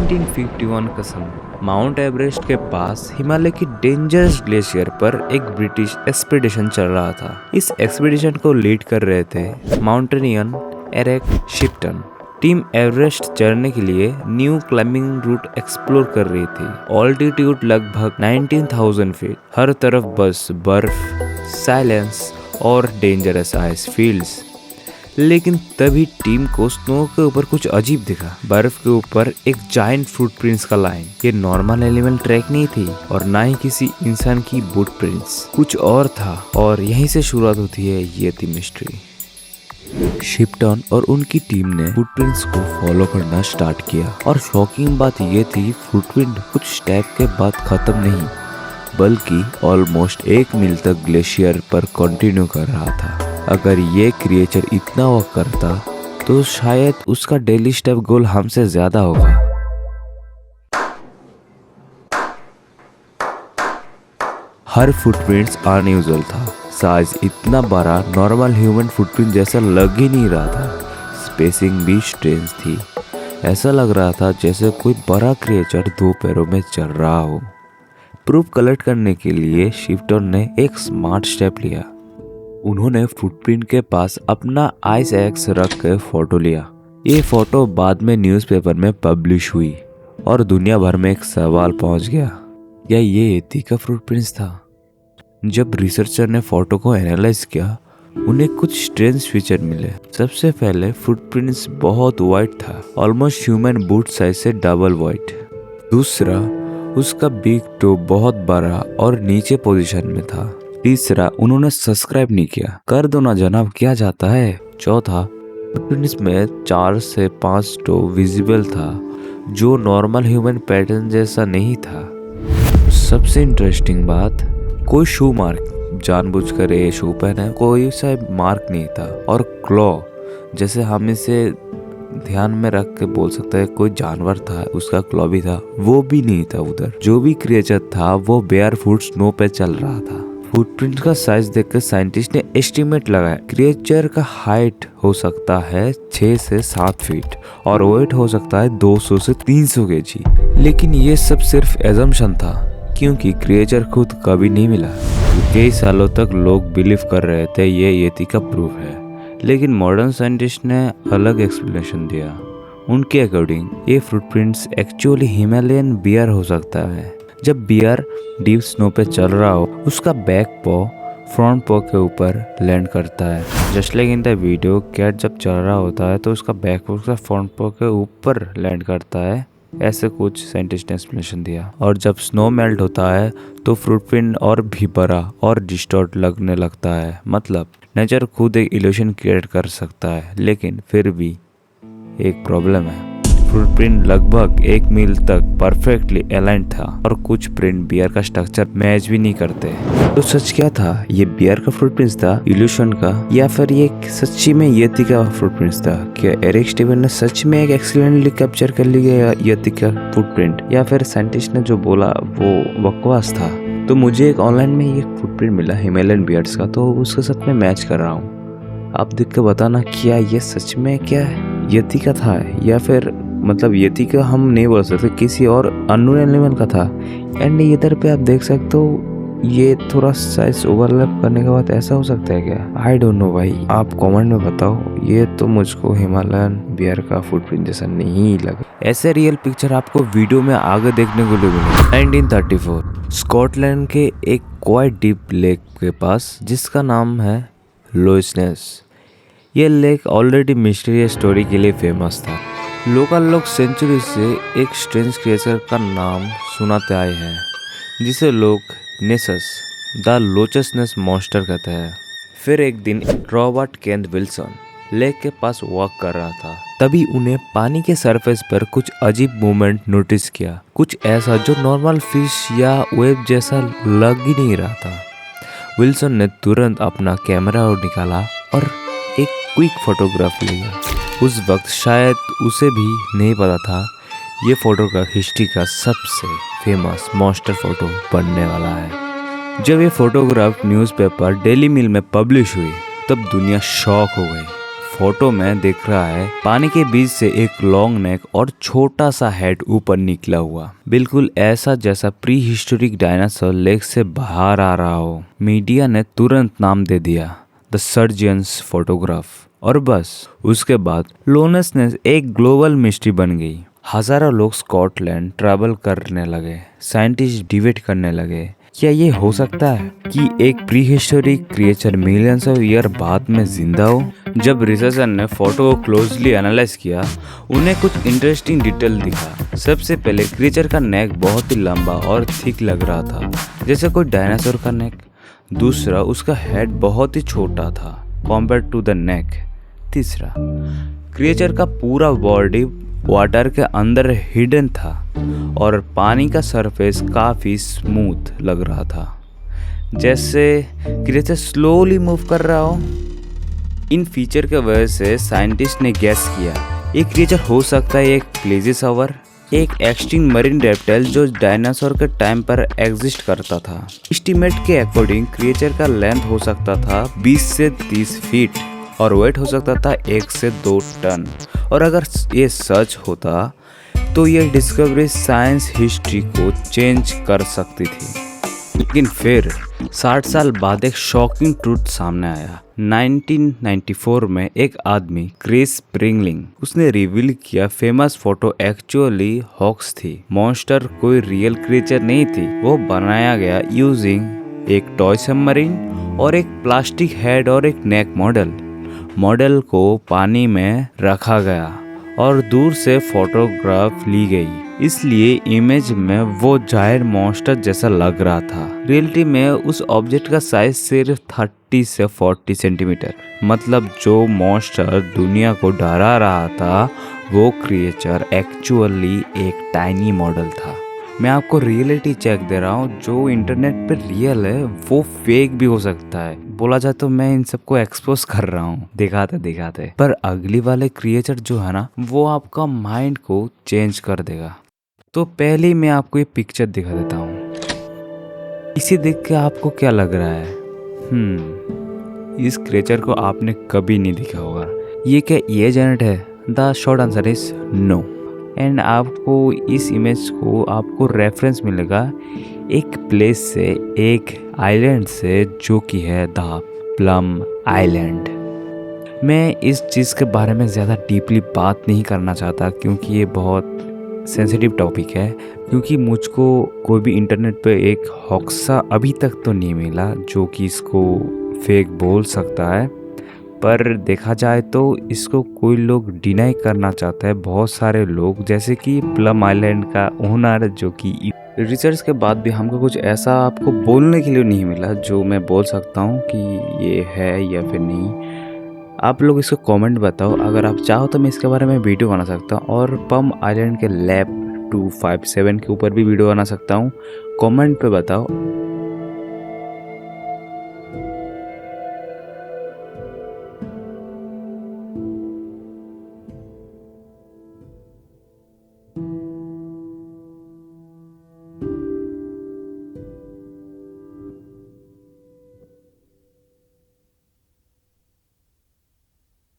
1951 का समय mount Everest के पास हिमालय की डेंजरस ग्लेशियर पर एक ब्रिटिश एक्सपीडिशन चल रहा था। इस एक्सपीडिशन को लीड कर रहे थे माउंटेनियन एरिक शिप्टन। टीम एवरेस्ट चढ़ने के लिए न्यू क्लाइंबिंग रूट एक्सप्लोर कर रही थी। ऑल्टीट्यूड लगभग 19,000 फीट, हर तरफ बस बर्फ, साइलेंस और डेंजरस आइस फील्ड्स। लेकिन तभी टीम को स्नो के ऊपर कुछ अजीब दिखा। बर्फ के ऊपर एक जायंट फुटप्रिंट्स का लाइन। ये नॉर्मल एनिमल ट्रैक नहीं थी और ना ही किसी इंसान की बूट प्रिंट्स, कुछ और था। और यहीं से शुरुआत होती है ये थी मिस्ट्री। शिप्टन और उनकी टीम ने फुटप्रिंट्स को फॉलो करना स्टार्ट किया और शॉकिंग बात ये थी, फुटप्रिंट कुछ स्टेप के बाद खत्म नहीं बल्कि ऑलमोस्ट 1 मील तक ग्लेशियर पर कंटिन्यू कर रहा था। अगर ये क्रिएचर इतना वर्क करता तो शायद उसका डेली स्टेप गोल हमसे ज्यादा होगा। हर फुटप्रिंट्स अनयूजुअल था। साइज इतना बड़ा नॉर्मल ह्यूमन फुटप्रिंट जैसा लग ही नहीं रहा था। स्पेसिंग भी स्ट्रेंज थी। ऐसा लग रहा था जैसे कोई बड़ा क्रिएचर 2 पैरों में चल रहा हो। प्रूफ कलेक्ट करने के लिए शिप्टन ने एक स्मार्ट स्टेप लिया। उन्होंने फुटप्रिंट के पास अपना आइस एक्स रख के फोटो लिया। ये फोटो बाद में न्यूज़पेपर में पब्लिश हुई और दुनिया भर में एक सवाल पहुंच गया, क्या ये यति का फुटप्रिंट्स था? जब रिसर्चर ने फोटो को एनालाइज किया, उन्हें कुछ स्ट्रेंज फीचर मिले। सबसे पहले फुटप्रिंट्स बहुत वाइड था, ऑलमोस्ट ह्यूमन बूट साइज से डबल वाइड। दूसरा, उसका बिग टो बहुत बड़ा और नीचे पोजीशन में था। तीसरा, उन्होंने सब्सक्राइब नहीं किया। कर दो ना जनाब, क्या जाता है। चौथा, फुटप्रिंट्स में 4 से 5 टो विजिबल था जो नॉर्मल ह्यूमन पैटर्न जैसा नहीं था। सबसे इंटरेस्टिंग बात, कोई शू मार्क, जानबूझकर ये शू पहना, कोई सा मार्क नहीं था। और क्लॉ, जैसे हम इसे ध्यान में रख के बोल सकते हैं कोई जानवर था, उसका क्लॉ भी था, वो भी नहीं था उधर। जो भी क्रिएचर था वो बेयर फुट स्नो पे चल रहा था। फुटप्रिंट का साइज देखकर साइंटिस्ट ने एस्टिमेट लगाया, क्रिएचर का हाइट हो सकता है 6 से 7 फीट और वेट हो सकता है 200 से 300 केजी। लेकिन ये सब सिर्फ एजम्पशन था क्योंकि क्रिएचर खुद कभी नहीं मिला। कई सालों तक लोग बिलीव कर रहे थे ये यति का प्रूफ है, लेकिन मॉडर्न साइंटिस्ट ने अलग एक्सप्लेनेशन दिया। उनके अकॉर्डिंग ये फुटप्रिंट्स एक्चुअली हिमालयन बियर हो सकता है। जब बियर डीप स्नो पे चल रहा हो, उसका बैक पॉ फ्रंट पॉ के ऊपर लैंड करता है। Just like in the video, cat जब चल रहा होता है तो उसका बैक पॉ उसका फ्रंट पॉ के ऊपर लैंड करता है। ऐसे कुछ साइंटिस्ट ने एक्सप्लेनेशन दिया। और जब स्नो मेल्ट होता है तो फुटप्रिंट और भी बड़ा और डिस्टॉर्ट लगने लगता है। मतलब नेचर खुद एक इल्यूशन क्रिएट कर सकता है, लेकिन फिर भी एक प्रॉब्लम है। फुटप्रिंट लगभग 1 मील तक परफेक्टली अलाइंड था और कुछ प्रिंट बियर का स्ट्रक्चर मैच भी नहीं करते। तो सच क्या था? ये बियर का फुटप्रिंट्स था, इल्यूशन का, या फिर ये सच्ची में यति का फुटप्रिंट्स था? क्या एरिक शिप्टन ने सच में एक एक्सीलेंटली कैप्चर कर लिया यति का फुटप्रिंट, या फिर साइंटिस्ट ने जो बोला वो बकवास था? तो मुझे एक ऑनलाइन में ये फुटप्रिंट मिला हिमालयन बियर्स का, तो उसके साथ में मैच कर रहा हूँ। आप देख के बताना, क्या ये सच में क्या यति का था, या फिर मतलब यति का हम नहीं बोल सकते, किसी और अननोन एनिमल का था। एंड इधर पे आप देख सकते हो ये थोड़ा साइज ओवरलैप करने के बाद ऐसा हो सकता है क्या? आई डोंट नो भाई, आप कमेंट में बताओ। ये तो मुझको हिमालयन बियर का फुटप्रिंट जैसा नहीं लगा। ऐसे रियल पिक्चर आपको वीडियो में आगे देखने को मिलेगा। 1934 स्कॉटलैंड के एक क्वाइट डीप लेक के पास, जिसका नाम है लोच नेस। ये लेक ऑलरेडी मिस्टीरियस स्टोरी के लिए फेमस था। लोकल लोग सेंचुरी से एक स्ट्रेंज क्रिएचर का नाम सुनाते आए हैं, जिसे लोग नेसस द लोचस नेस मॉन्स्टर कहते हैं। फिर एक दिन रॉबर्ट केंट विल्सन लेक के पास वॉक कर रहा था। तभी उन्हें पानी के सरफेस पर कुछ अजीब मूवमेंट नोटिस किया, कुछ ऐसा जो नॉर्मल फिश या वेब जैसा लग ही नहीं रहा था। विल्सन ने तुरंत अपना कैमरा निकाला और एक क्विक फोटोग्राफ लिया। उस वक्त शायद उसे भी नहीं पता था ये फोटोग्राफ हिस्ट्री का सबसे फेमस मॉन्स्टर फोटो बनने वाला है। जब ये फोटोग्राफ न्यूज़पेपर डेली मेल में पब्लिश हुई तब दुनिया शॉक हो गई। फोटो में दिख रहा है पानी के बीच से एक लॉन्ग नेक और छोटा सा हेड ऊपर निकला हुआ, बिल्कुल ऐसा जैसा प्री हिस्टोरिक डायनासोर लेग से बाहर आ रहा हो। मीडिया ने तुरंत नाम दे दिया द सर्जियंस फोटोग्राफ और बस उसके बाद लोनेस ने एक ग्लोबल मिस्ट्री बन गई। हजारों लोग स्कॉटलैंड ट्रैवल करने लगे, साइंटिस्ट डिबेट करने लगे क्या ये हो सकता है कि एक pre historic creature millions of year बाद में जिंदा हो। जब रिसर्चर ने फोटो को क्लोजली एनालाइज किया, उन्हें कुछ इंटरेस्टिंग डिटेल दिखा। सबसे पहले क्रिएचर का नेक बहुत ही लंबा और थिक लग रहा था, जैसे कोई डायनासोर का नेक। दूसरा, उसका हेड बहुत ही छोटा था कंपेयर टू द नेक। तीसरा, क्रिएचर का पूरा बॉडी वाटर के अंदर हिडन था और पानी का सरफेस काफ़ी स्मूथ लग रहा था, जैसे क्रिएचर स्लोली मूव कर रहा हो। इन फीचर के वजह से साइंटिस्ट ने गैस किया ये क्रिएचर हो सकता है एक प्लेजियोसावर, एक एक्सटिंक्ट मरीन रेप्टाइल जो डायनासोर के टाइम पर एग्जिस्ट करता था। एस्टीमेट के अकॉर्डिंग क्रिएचर का लेंथ हो सकता था 20 से 30 फीट और वेट हो सकता था 1 से 2 टन। और अगर ये सच होता तो ये डिस्कवरी साइंस हिस्ट्री को चेंज कर सकती थी। लेकिन फिर 60 साल बाद एक शॉकिंग ट्रूथ सामने आया। 1994 में एक आदमी क्रिस स्प्रिंगलिंग उसने रिवील किया फेमस फोटो एक्चुअली हॉक्स थी। मॉन्स्टर कोई रियल क्रिएचर नहीं थी, वो बनाया गया यूजिंग एक टॉय सबमरीन और एक प्लास्टिक हेड और एक नेक मॉडल को पानी में रखा गया और दूर से फोटोग्राफ ली गई, इसलिए इमेज में वो जायर मॉन्स्टर जैसा लग रहा था। रियलिटी में उस ऑब्जेक्ट का साइज सिर्फ 30 से 40 सेंटीमीटर, मतलब जो मॉन्स्टर दुनिया को डरा रहा था वो क्रिएचर एक्चुअली एक टाइनी मॉडल था। मैं आपको रियलिटी चेक दे रहा हूँ, जो इंटरनेट पे रियल है वो फेक भी हो सकता है। बोला जाए तो मैं इन सबको एक्सपोज कर रहा हूँ दिखाते, पर अगली वाले क्रिएचर जो है ना वो आपका माइंड को चेंज कर देगा। तो पहले मैं आपको ये पिक्चर दिखा देता हूँ, इसे देख के आपको क्या लग रहा है? इस क्रिएचर को आपने कभी नहीं देखा होगा। ये क्या ये जेनेट है? The short answer is no. And आपको इस इमेज को आपको रेफरेंस मिलेगा एक प्लेस से, एक आइलैंड से, जो कि है द प्लम आइलैंड। मैं इस चीज़ के बारे में ज़्यादा डीपली बात नहीं करना चाहता क्योंकि ये बहुत सेंसिटिव टॉपिक है, क्योंकि मुझको कोई भी इंटरनेट पे एक हॉक्सा अभी तक तो नहीं मिला जो कि इसको फेक बोल सकता है। पर देखा जाए तो इसको कोई लोग डिनाई करना चाहता है, बहुत सारे लोग, जैसे कि प्लम आइलैंड का ओनर, जो कि रिसर्च के बाद भी हमको कुछ ऐसा आपको बोलने के लिए नहीं मिला जो मैं बोल सकता हूँ कि ये है या फिर नहीं। आप लोग इसको कमेंट बताओ, अगर आप चाहो तो मैं इसके बारे में वीडियो बना सकता हूँ और प्लम आइलैंड के लैब 257 के ऊपर भी वीडियो बना सकता हूँ। कमेंट पे बताओ।